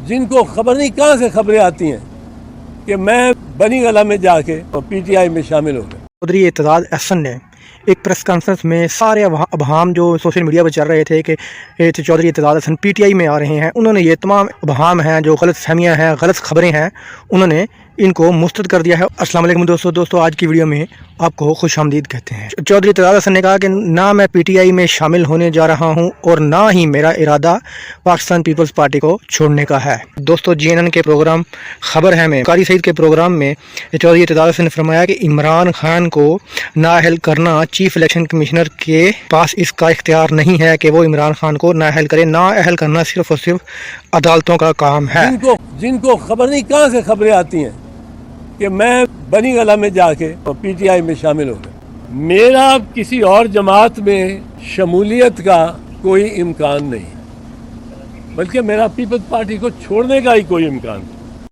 जिनको खबर नहीं कहाँ से खबरें आती हैं कि मैं बनी गला में जाके पीटीआई में शामिल हो गया। चौधरी एतजाज़ अहसन ने एक प्रेस कॉन्फ्रेंस में सारे अबहाम जो सोशल मीडिया पर चल रहे थे कि चौधरी एतजाज़ अहसन पीटीआई में आ रहे हैं, उन्होंने ये तमाम अबहाम हैं, जो गलत फहमियाँ हैं, गलत खबरें हैं, उन्होंने इनको मुस्तरद कर दिया है। अस्सलाम वालेकुम दोस्तों, आज की वीडियो में आपको खुशामदीद कहते हैं। चौधरी एतजाज़ अहसन ने कहा कि ना मैं पीटीआई में शामिल होने जा रहा हूं और ना ही मेरा इरादा पाकिस्तान पीपल्स पार्टी को छोड़ने का है। दोस्तों, जीएनएन के प्रोग्राम खबर है में कारी सईद के प्रोग्राम में चौधरी एतजाज़ अहसन ने फरमाया कि इमरान खान को नाअहल करना चीफ इलेक्शन कमिश्नर के पास इसका इख्तियार नहीं है कि वो इमरान खान को नाअहल करे। नाअहल करना सिर्फ और सिर्फ अदालतों का काम है। जिनको खबर नहीं कहाँ से खबरें आती हैं कि मैं बनी गला में जाके पीटीआई में शामिल हो गया। मेरा किसी और जमात में शमूलियत का कोई इम्कान नहीं, बल्कि मेरा पीपल्स पार्टी को छोड़ने का ही कोई इम्कान नहीं।